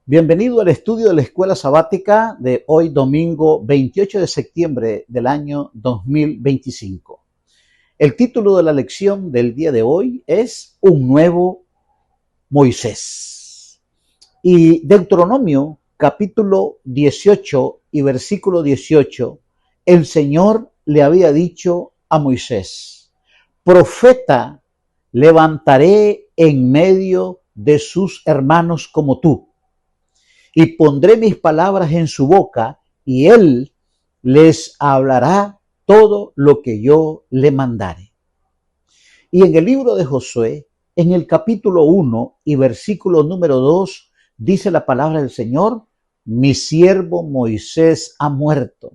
Bienvenido al estudio de la Escuela Sabática de hoy domingo 28 de septiembre del año 2025. El título de la lección del día de hoy es Un nuevo Moisés. Y Deuteronomio capítulo 18 y versículo 18, el Señor le había dicho a Moisés: profeta levantaré en medio de sus hermanos como tú, y pondré mis palabras en su boca, y él les hablará todo lo que yo le mandare. Y en el libro de Josué, en el capítulo 1 y versículo número 2, dice la palabra del Señor: mi siervo Moisés ha muerto.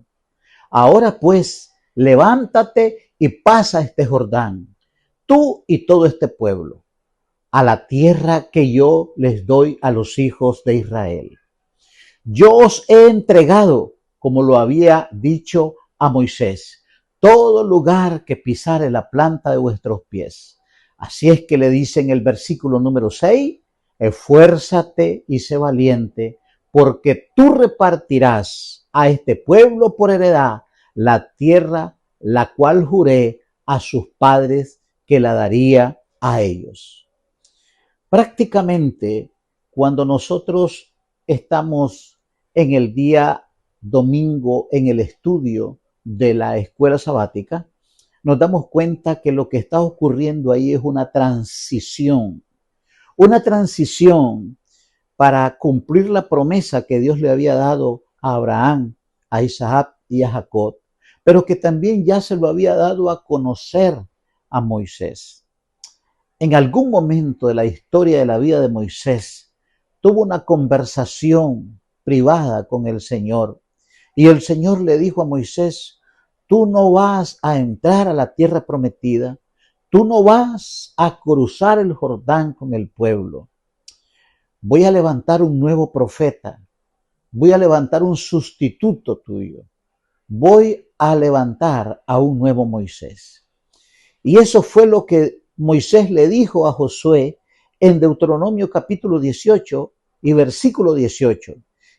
Ahora pues, levántate y pasa este Jordán, tú y todo este pueblo, a la tierra que yo les doy a los hijos de Israel. Yo os he entregado, como lo había dicho a Moisés, todo lugar que pisare la planta de vuestros pies. Así es que le dice en el versículo número 6, esfuérzate y sé valiente, porque tú repartirás a este pueblo por heredad la tierra, la cual juré a sus padres que la daría a ellos. Prácticamente, cuando nosotros estamos en el día domingo en el estudio de la escuela sabática, nos damos cuenta que lo que está ocurriendo ahí es una transición para cumplir la promesa que Dios le había dado a Abraham, a Isaac y a Jacob, pero que también ya se lo había dado a conocer a Moisés. En algún momento de la historia de la vida de Moisés, tuvo una conversación privada con el Señor, y el Señor le dijo a Moisés: tú no vas a entrar a la tierra prometida, tú no vas a cruzar el Jordán con el pueblo. Voy a levantar un nuevo profeta, voy a levantar un sustituto tuyo, voy a levantar a un nuevo Moisés. Y eso fue lo que Moisés le dijo a Josué en Deuteronomio capítulo 18 y versículo 18.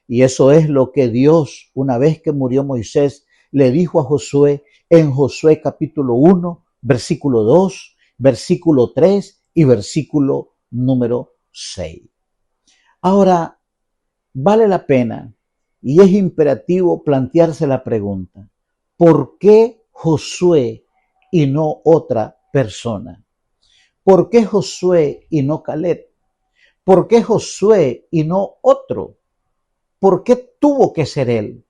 Y eso es lo que Dios, una vez que murió Moisés, le dijo a Josué en Josué capítulo 1, versículo 2, versículo 3 y versículo número 6. Ahora, vale la pena y es imperativo plantearse la pregunta: ¿por qué Josué y no otra persona? ¿Por qué Josué y no Caleb? ¿Por qué Josué y no otro? ¿Por qué tuvo que ser él?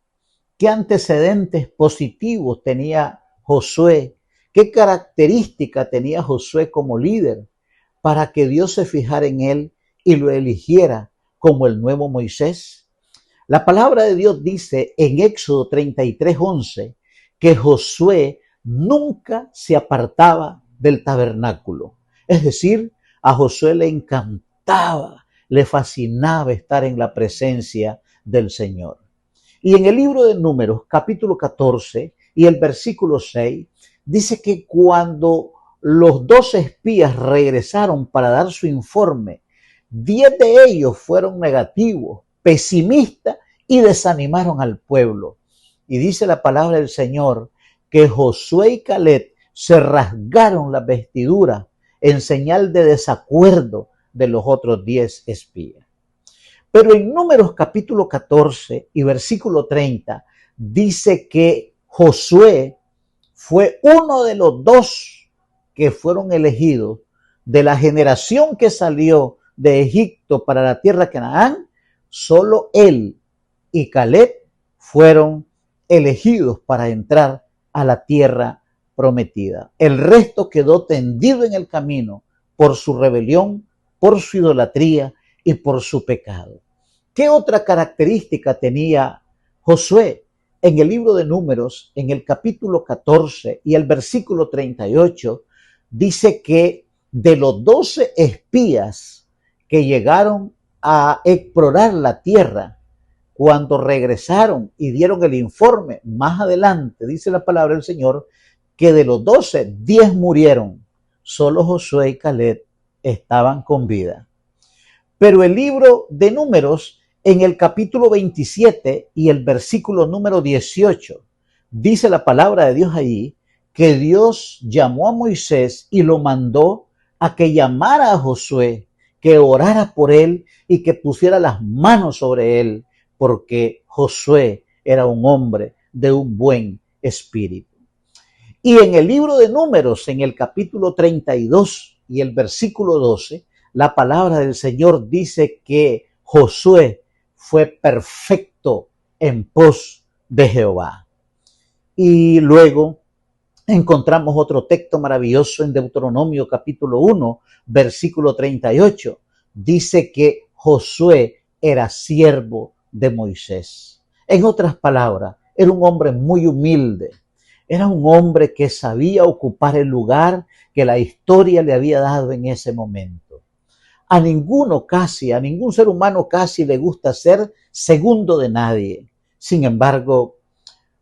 ¿Qué antecedentes positivos tenía Josué? ¿Qué característica tenía Josué como líder para que Dios se fijara en él y lo eligiera como el nuevo Moisés? La palabra de Dios dice en Éxodo 33:11 que Josué nunca se apartaba del tabernáculo. Es decir, a Josué le encantaba, le fascinaba estar en la presencia del Señor. Y en el libro de Números, capítulo 14 y el versículo 6, dice que cuando los 12 espías regresaron para dar su informe, 10 de ellos fueron negativos, pesimistas, y desanimaron al pueblo. Y dice la palabra del Señor que Josué y Caleb se rasgaron las vestiduras en señal de desacuerdo de los otros 10 espías. Pero en Números capítulo 14 y versículo 30 dice que Josué fue uno de los 2 que fueron elegidos de la generación que salió de Egipto para la tierra de Canaán. Solo él y Caleb fueron elegidos para entrar a la tierra prometida. El resto quedó tendido en el camino por su rebelión, por su idolatría y por su pecado. ¿Qué otra característica tenía Josué? En el libro de Números, en el capítulo 14 y el versículo 38, dice que de los 12 espías que llegaron a explorar la tierra, cuando regresaron y dieron el informe, más adelante dice la palabra del Señor que de los 12, 10 murieron. Solo Josué y Caleb estaban con vida. Pero el libro de Números En el capítulo 27 y el versículo número 18, dice la palabra de Dios allí que Dios llamó a Moisés y lo mandó a que llamara a Josué, que orara por él y que pusiera las manos sobre él, porque Josué era un hombre de un buen espíritu. Y en el libro de Números, en el capítulo 32 y el versículo 12, la palabra del Señor dice que Josué fue perfecto en pos de Jehová. Y luego encontramos otro texto maravilloso en Deuteronomio capítulo 1, versículo 38. Dice que Josué era siervo de Moisés. En otras palabras, era un hombre muy humilde. Era un hombre que sabía ocupar el lugar que la historia le había dado en ese momento. A ningún ser humano casi le gusta ser segundo de nadie. Sin embargo,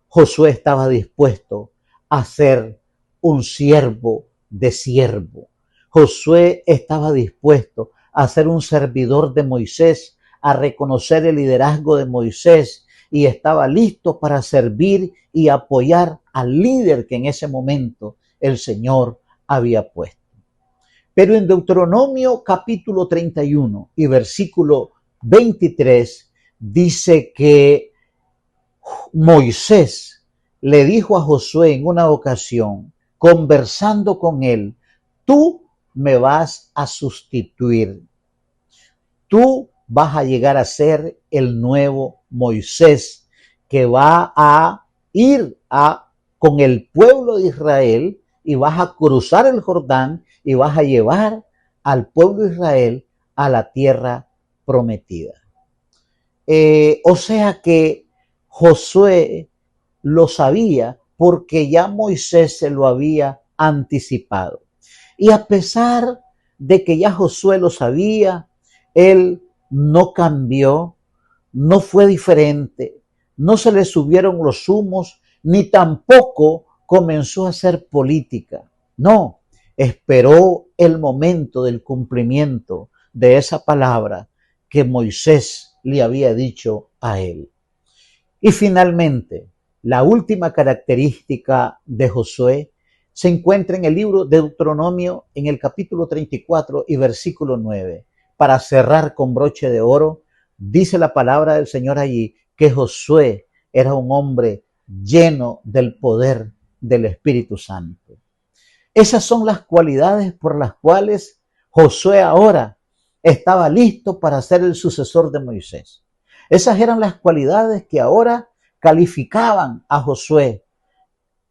Josué estaba dispuesto a ser un siervo de siervo. Josué estaba dispuesto a ser un servidor de Moisés, a reconocer el liderazgo de Moisés y estaba listo para servir y apoyar al líder que en ese momento el Señor había puesto. Pero en Deuteronomio capítulo 31 y versículo 23 dice que Moisés le dijo a Josué en una ocasión, conversando con él, tú me vas a sustituir. Tú vas a llegar a ser el nuevo Moisés que va a ir con el pueblo de Israel y vas a cruzar el Jordán y vas a llevar al pueblo de Israel a la tierra prometida. O sea que Josué lo sabía porque ya Moisés se lo había anticipado. Y a pesar de que ya Josué lo sabía, él no cambió, no fue diferente, no se le subieron los humos, ni tampoco comenzó a hacer política. No, esperó el momento del cumplimiento de esa palabra que Moisés le había dicho a él. Y finalmente, la última característica de Josué se encuentra en el libro de Deuteronomio en el capítulo 34 y versículo 9. Para cerrar con broche de oro, dice la palabra del Señor allí que Josué era un hombre lleno del poder del Espíritu Santo. Esas son las cualidades por las cuales Josué ahora estaba listo para ser el sucesor de Moisés. Esas eran las cualidades que ahora calificaban a Josué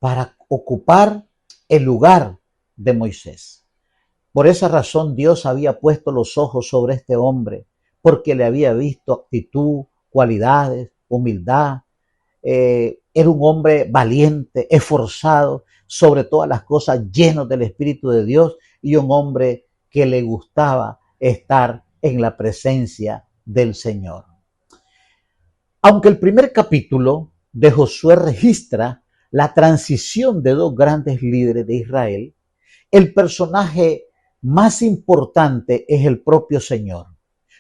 para ocupar el lugar de Moisés. Por esa razón Dios había puesto los ojos sobre este hombre, porque le había visto actitud, cualidades, humildad. Era un hombre valiente, esforzado, sobre todas las cosas, lleno del Espíritu de Dios y un hombre que le gustaba estar en la presencia del Señor. Aunque el primer capítulo de Josué registra la transición de dos grandes líderes de Israel, el personaje más importante es el propio Señor,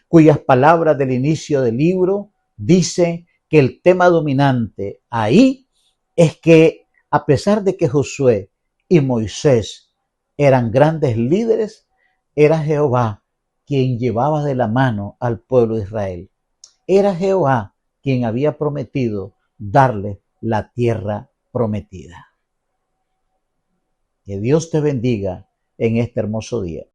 cuyas palabras del inicio del libro dicen que el tema dominante ahí es que a pesar de que Josué y Moisés eran grandes líderes, era Jehová quien llevaba de la mano al pueblo de Israel. Era Jehová quien había prometido darle la tierra prometida. Que Dios te bendiga en este hermoso día.